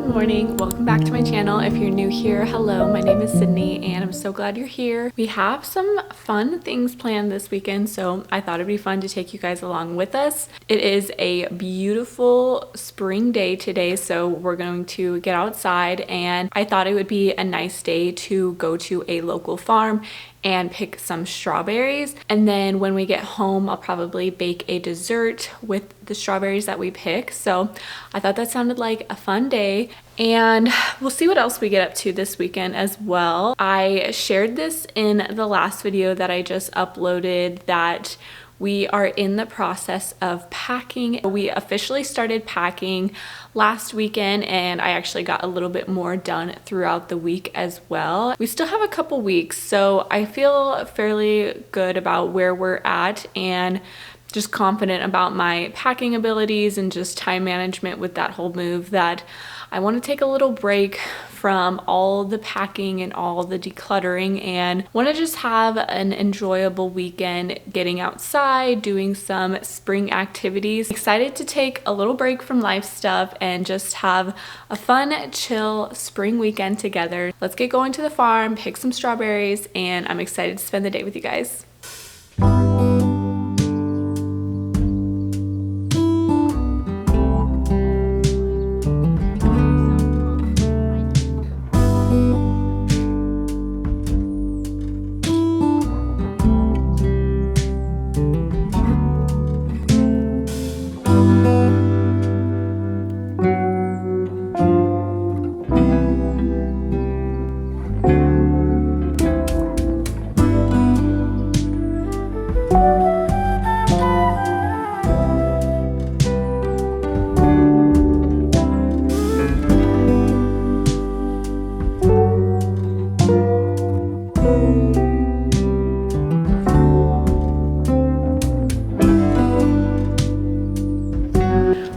Good morning, welcome back to my channel. If you're new here, hello, my name is Sydney and I'm so glad you're here. We have some fun things planned this weekend, so I thought it'd be fun to take you guys along with us. It is a beautiful spring day today, so we're going to get outside, and I thought it would be a nice day to go to a local farm and pick some strawberries. And then when we get home, I'll probably bake a dessert with the strawberries that we pick. So I thought that sounded like a fun day, and we'll see what else we get up to this weekend as well. I shared this in the last video that I just uploaded that we are in the process of packing. We officially started packing last weekend, and I actually got a little bit more done throughout the week as well. We still have a couple weeks, so I feel fairly good about where we're at and just confident about my packing abilities and just time management with that whole move, that I want to take a little break from all the packing and all the decluttering and want to just have an enjoyable weekend getting outside, doing some spring activities. Excited to take a little break from life stuff and just have a fun, chill spring weekend together. Let's get going to the farm, pick some strawberries, and I'm excited to spend the day with you guys.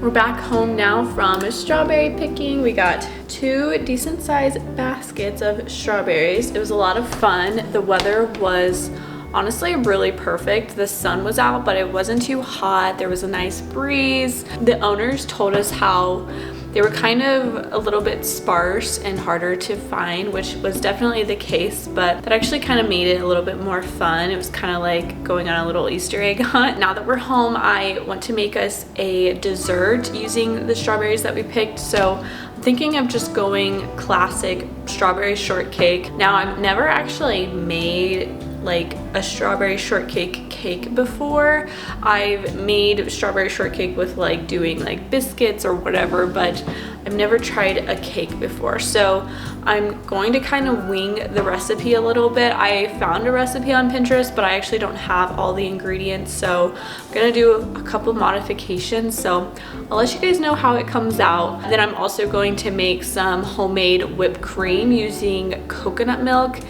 We're back home now from strawberry picking. We got 2 decent sized baskets of strawberries. It was a lot of fun. The weather was honestly really perfect. The sun was out, but it wasn't too hot. There was a nice breeze. The owners told us how they were kind of a little bit sparse and harder to find, which was definitely the case, but that actually kind of made it a little bit more fun. It was kind of like going on a little Easter egg hunt. Now that we're home, I want to make us a dessert using the strawberries that we picked. So I'm thinking of just going classic strawberry shortcake. Now, I've never actually made like a strawberry shortcake cake before. I've made strawberry shortcake with like doing like biscuits or whatever, but I've never tried a cake before. So I'm going to kind of wing the recipe a little bit. I found a recipe on Pinterest, but I actually don't have all the ingredients, so I'm gonna do a couple modifications. So I'll let you guys know how it comes out. Then I'm also going to make some homemade whipped cream using coconut milk,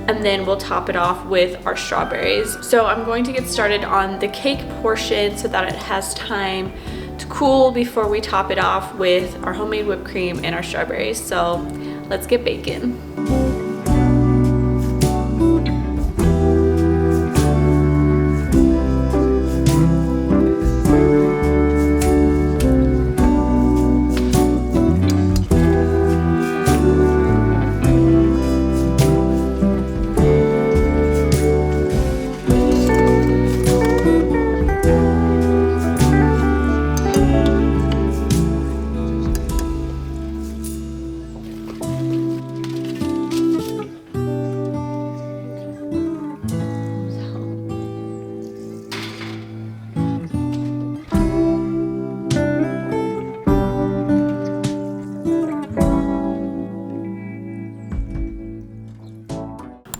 and then we'll top it off with our strawberries. So I'm going to get started on the cake portion so that it has time to cool before we top it off with our homemade whipped cream and our strawberries. So let's get baking.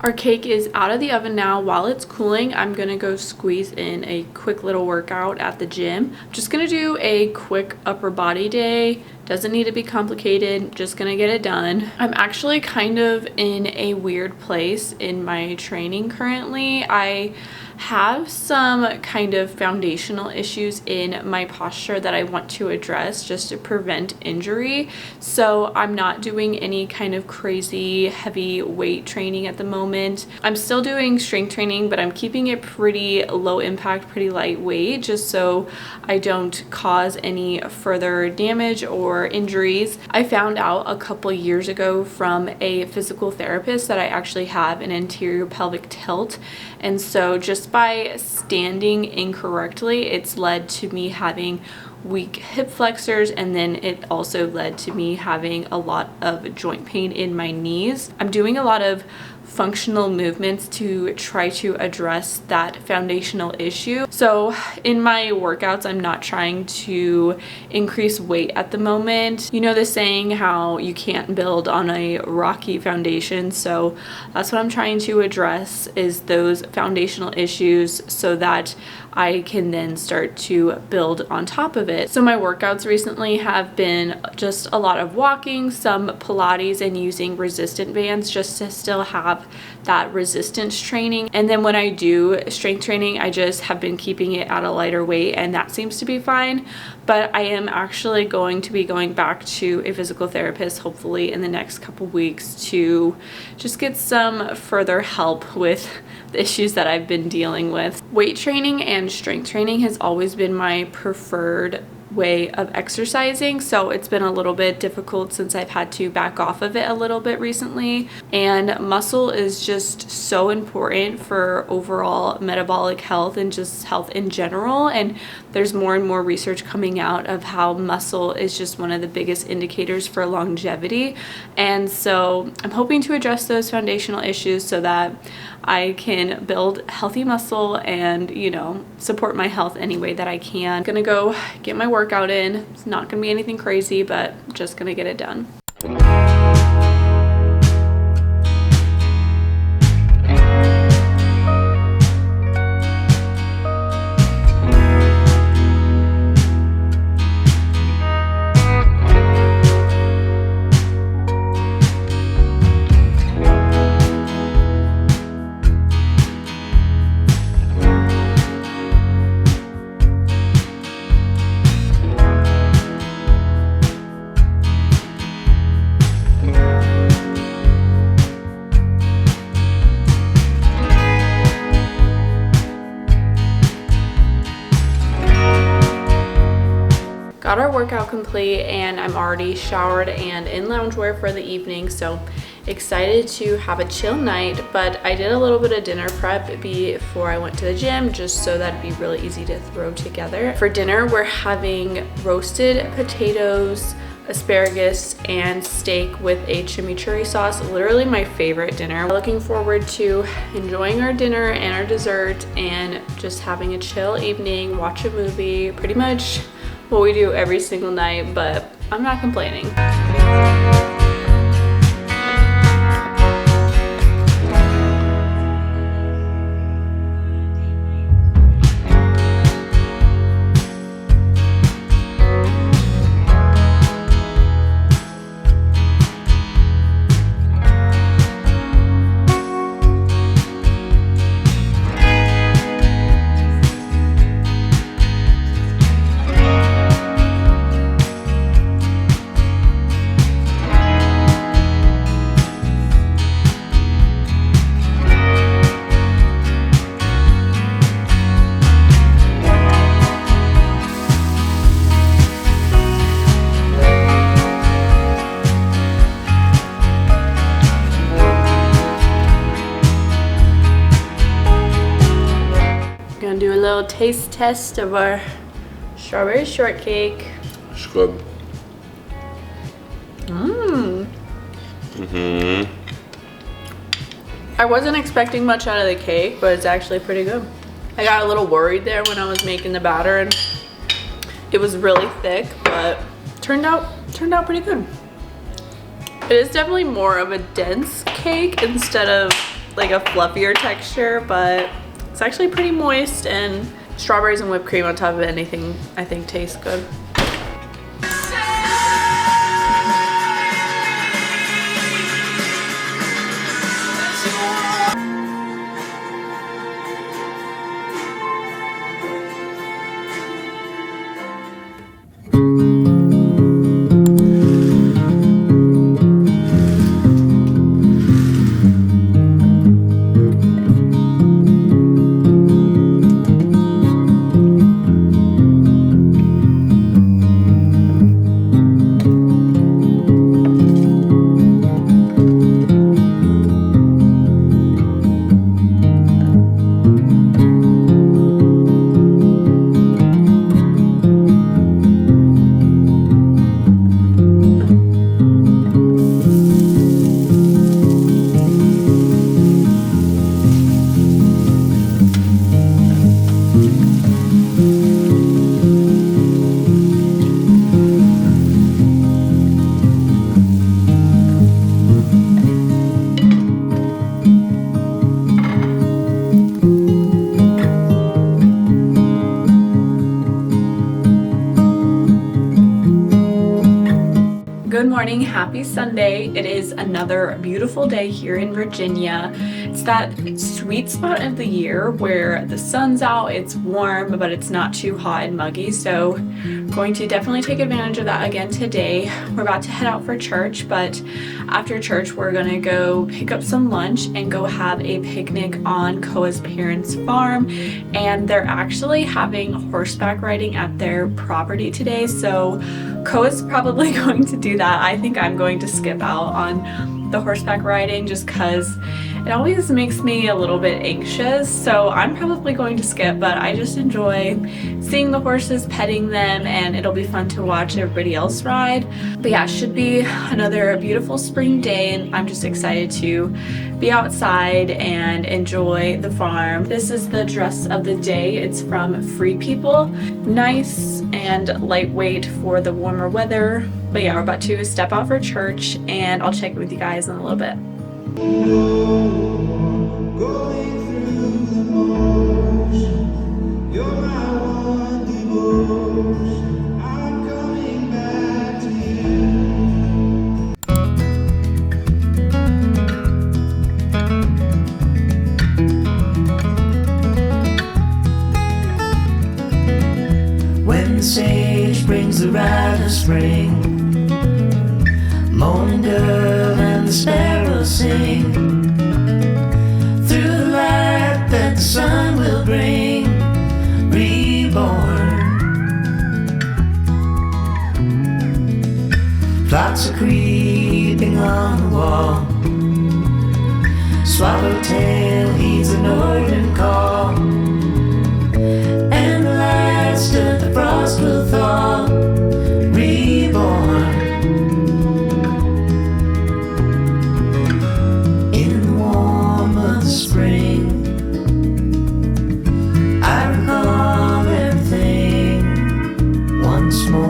Our cake is out of the oven now. While it's cooling, I'm gonna go squeeze in a quick little workout at the gym. I'm just gonna do a quick upper body day. Doesn't need to be complicated, just gonna get it done. I'm actually kind of in a weird place in my training currently. I have some kind of foundational issues in my posture that I want to address just to prevent injury. So I'm not doing any kind of crazy heavy weight training at the moment. I'm still doing strength training, but I'm keeping it pretty low impact, pretty lightweight, just so I don't cause any further damage or more injuries. I found out a couple years ago from a physical therapist that I actually have an anterior pelvic tilt, and so just by standing incorrectly, it's led to me having weak hip flexors, and then it also led to me having a lot of joint pain in my knees. I'm doing a lot of functional movements to try to address that foundational issue. So in my workouts, I'm not trying to increase weight at the moment. You know the saying how you can't build on a rocky foundation, so that's what I'm trying to address, is those foundational issues so that I can then start to build on top of it. So my workouts recently have been just a lot of walking, some Pilates, and using resistant bands just to still have that resistance training. And then when I do strength training, I just have been keeping it at a lighter weight, and that seems to be fine. But I am actually going to be going back to a physical therapist hopefully in the next couple weeks to just get some further help with the issues that I've been dealing with. Weight training and strength training has always been my preferred way of exercising, so it's been a little bit difficult since I've had to back off of it a little bit recently. And muscle is just so important for overall metabolic health and just health in general, and there's more and more research coming out of how muscle is just one of the biggest indicators for longevity. And so I'm hoping to address those foundational issues so that I can build healthy muscle and, you know, support my health any way that I can. I'm gonna go get my workout in. It's not gonna be anything crazy, but just gonna get it done. Got our workout complete, and I'm already showered and in loungewear for the evening, so excited to have a chill night. But I did a little bit of dinner prep before I went to the gym just so that it'd be really easy to throw together. For dinner, we're having roasted potatoes, asparagus, and steak with a chimichurri sauce. Literally my favorite dinner. Looking forward to enjoying our dinner and our dessert and just having a chill evening, watch a movie, pretty much what we do every single night, but I'm not complaining. Do a little taste test of our strawberry shortcake. It's good. I wasn't expecting much out of the cake, but it's actually pretty good. I got a little worried there when I was making the batter, and it was really thick, but turned out pretty good. It is definitely more of a dense cake instead of like a fluffier texture, but it's actually pretty moist, and strawberries and whipped cream on top of anything I think tastes good. Good morning, happy Sunday. It is another beautiful day here in Virginia. It's that sweet spot of the year where the sun's out, it's warm, but it's not too hot and muggy. So I'm going to definitely take advantage of that again today. We're about to head out for church, but after church, we're gonna go pick up some lunch and go have a picnic on Koa's parents' farm. And they're actually having horseback riding at their property today. So Koa's probably going to do that. I think I'm going to skip out on the horseback riding just because it always makes me a little bit anxious. So I'm probably going to skip, but I just enjoy seeing the horses, petting them, and it'll be fun to watch everybody else ride. But yeah, it should be another beautiful spring day, and I'm just excited to be outside and enjoy the farm. This is the dress of the day. It's from Free People. Nice and lightweight for the warmer weather. But yeah, we're about to step out for church, and I'll check in with you guys in a little bit. Going through the motion, you're my one devotion. I'm coming back to you. When the sage brings the rite of spring, morning dove and the sparrows sing, through the light that the sun will bring, reborn. Plots are creeping on the wall, swallowtail heeds the northern call, and the last of the frost will thaw, reborn. Spring, I recall everything once more.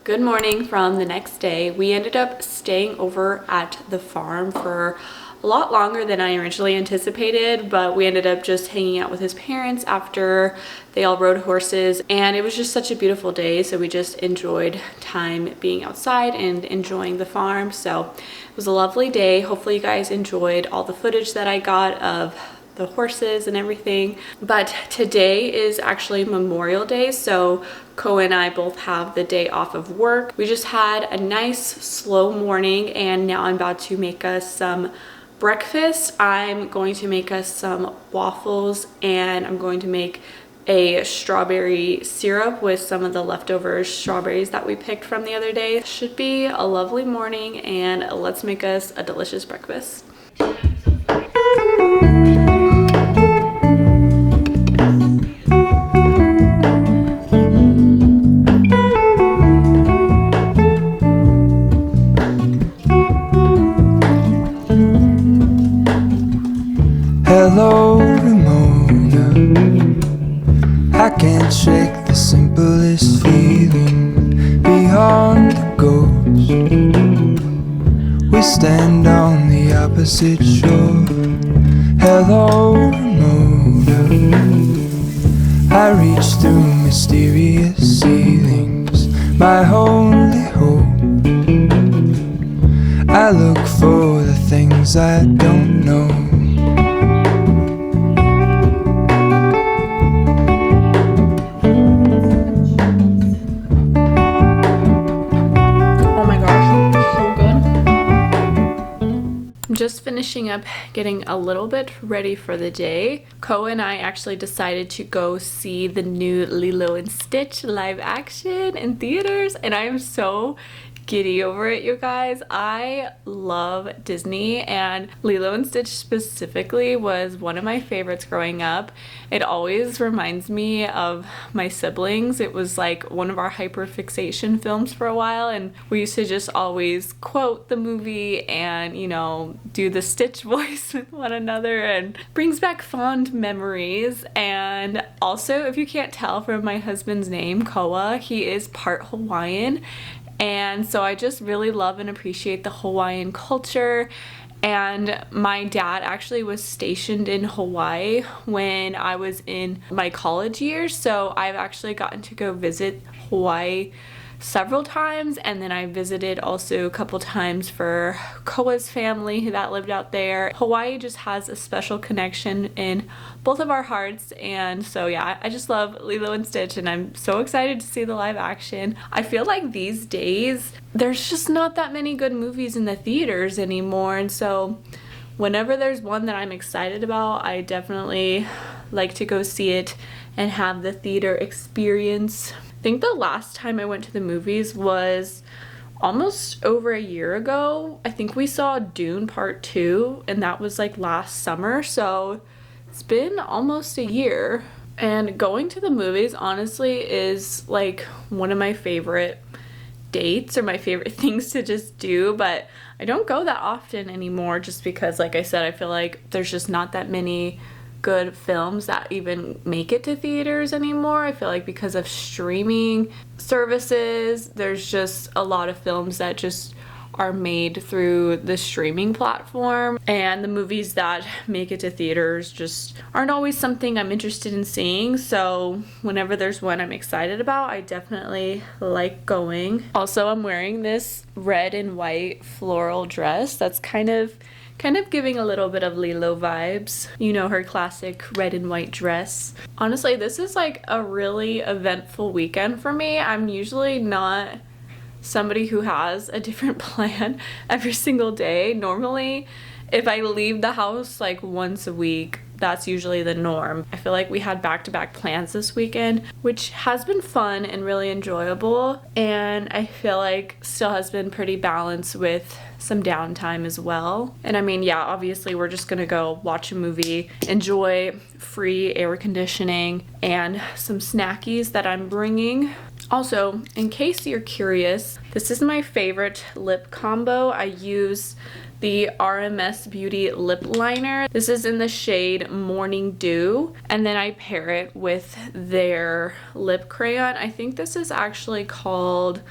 Good morning from the next day. We ended up staying over at the farm for a lot longer than I originally anticipated, but we ended up just hanging out with his parents after they all rode horses, and it was just such a beautiful day, so we just enjoyed time being outside and enjoying the farm. So it was a lovely day. Hopefully you guys enjoyed all the footage that I got of the horses and everything. But today is actually Memorial Day, so Koa and I both have the day off of work. We just had a nice slow morning, and now I'm about to make us some breakfast. I'm going to make us some waffles, and I'm going to make a strawberry syrup with some of the leftover strawberries that we picked from the other day. Should be a lovely morning, and let's make us a delicious breakfast. Hello, Ramona. I can't shake the simplest feeling beyond the ghost. We stand on the opposite shore. Hello, Ramona. I reach through mysterious ceilings, my only hope. I look for the things I don't know. Just finishing up getting a little bit ready for the day. Koa and I actually decided to go see the new Lilo and Stitch live action in theaters, and I am so giddy over it, you guys. I love Disney, and Lilo and Stitch specifically was one of my favorites growing up. It always reminds me of my siblings. It was like one of our hyperfixation films for a while, and we used to just always quote the movie and, you know, do the Stitch voice with one another, and brings back fond memories. And also, if you can't tell from my husband's name, Koa, he is part Hawaiian. And so I just really love and appreciate the Hawaiian culture And my dad actually was stationed in Hawaii when I was in my college years, so I've actually gotten to go visit Hawaii several times, and then I visited also a couple times for Koa's family that lived out there. Hawaii just has a special connection in both of our hearts, and so yeah, I just love Lilo and Stitch, and I'm so excited to see the live action. I feel like these days there's just not that many good movies in the theaters anymore, and so whenever there's one that I'm excited about, I definitely like to go see it and have the theater experience. I think the last time I went to the movies was almost over a year ago. I think we saw Dune Part 2, and that was like last summer, so it's been almost a year. And going to the movies honestly is like one of my favorite dates or my favorite things to just do, but I don't go that often anymore just because, like I said, I feel like there's just not that many good films that even make it to theaters anymore. I feel like because of streaming services, there's just a lot of films that just are made through the streaming platform, and the movies that make it to theaters just aren't always something I'm interested in seeing. So whenever there's one I'm excited about, I definitely like going. Also, I'm wearing this red and white floral dress that's kind of giving a little bit of Lilo vibes. You know, her classic red and white dress. Honestly, this is like a really eventful weekend for me. I'm usually not somebody who has a different plan every single day. Normally, if I leave the house like once a week, that's usually the norm. I feel like we had back-to-back plans this weekend, which has been fun and really enjoyable, and I feel like still has been pretty balanced with some downtime as well. And I mean, yeah, obviously we're just gonna go watch a movie, enjoy free air conditioning, and some snackies that I'm bringing. Also, in case you're curious, this is my favorite lip combo. I use the RMS Beauty lip liner. This is in the shade Morning Dew, and then I pair it with their lip crayon. I think this is actually called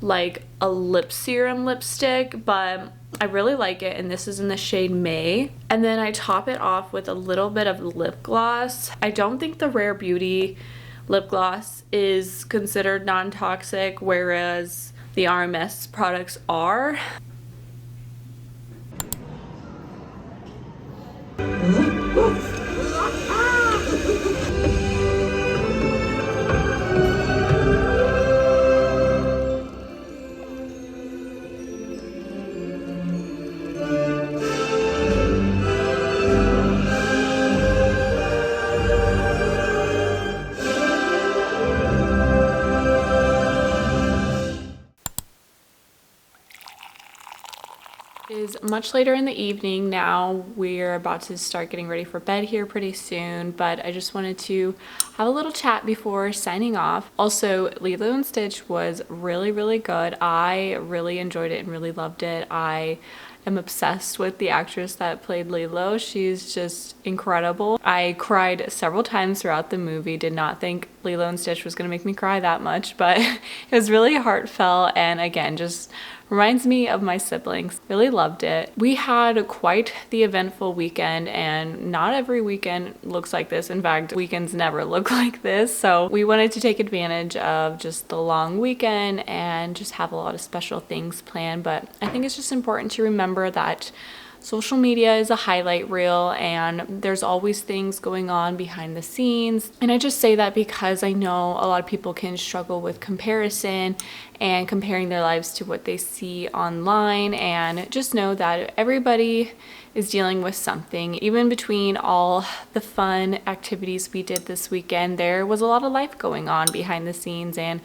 like a lip serum lipstick, but I really like it, and this is in the shade May. And then I top it off with a little bit of lip gloss. I don't think the Rare Beauty lip gloss is considered non-toxic, whereas the RMS products are. Is much later in the evening now. We're about to start getting ready for bed here pretty soon, but I just wanted to have a little chat before signing off. Also, Lilo and Stitch was really good. I really enjoyed it and really loved it. I am obsessed with the actress that played Lilo. She's just incredible. I cried several times throughout the movie. Did not think Lilo and Stitch was gonna make me cry that much, but it was really heartfelt, and again, just reminds me of my siblings. Really loved it. We had quite the eventful weekend, and not every weekend looks like this. In fact, weekends never look like this. So we wanted to take advantage of just the long weekend and just have a lot of special things planned. But I think it's just important to remember that social media is a highlight reel, and there's always things going on behind the scenes. And I just say that because I know a lot of people can struggle with comparison and comparing their lives to what they see online, and just know that everybody is dealing with something. Even between all the fun activities we did this weekend, there was a lot of life going on behind the scenes, and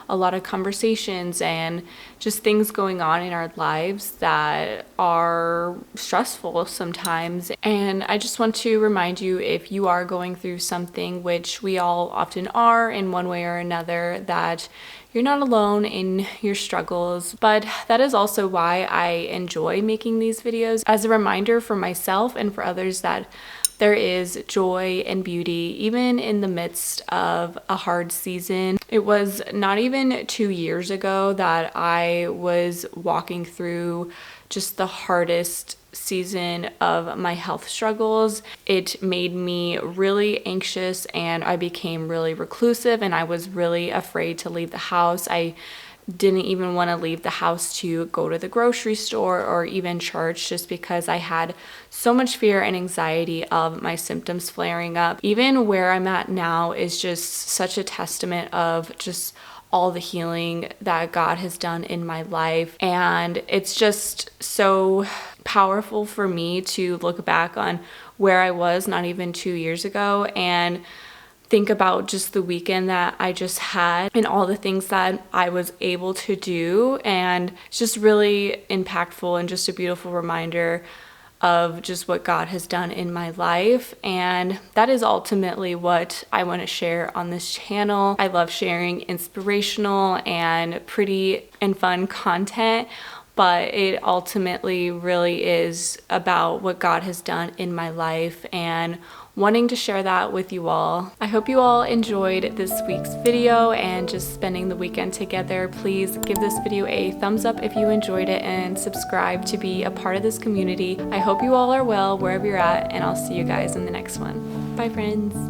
a lot of conversations and just things going on in our lives that are stressful sometimes. And I just want to remind you, if you are going through something, which we all often are in one way or another, that you're not alone in your struggles. But that is also why I enjoy making these videos, as a reminder for myself and for others that there is joy and beauty even in the midst of a hard season. It was not even 2 years ago that I was walking through just the hardest season of my health struggles. It made me really anxious and I became really reclusive and I was really afraid to leave the house. I didn't even want to leave the house to go to the grocery store or even church just because I had so much fear and anxiety of my symptoms flaring up. Even where I'm at now is just such a testament of just all the healing that God has done in my life. And it's just so powerful for me to look back on where I was not even 2 years ago and think about just the weekend that I just had and all the things that I was able to do. And it's just really impactful and just a beautiful reminder of just what God has done in my life. And that is ultimately what I want to share on this channel. I love sharing inspirational and pretty and fun content, but it ultimately really is about what God has done in my life and wanting to share that with you all. I hope you all enjoyed this week's video and just spending the weekend together. Please give this video a thumbs up if you enjoyed it and subscribe to be a part of this community. I hope you all are well wherever you're at, and I'll see you guys in the next one. Bye, friends.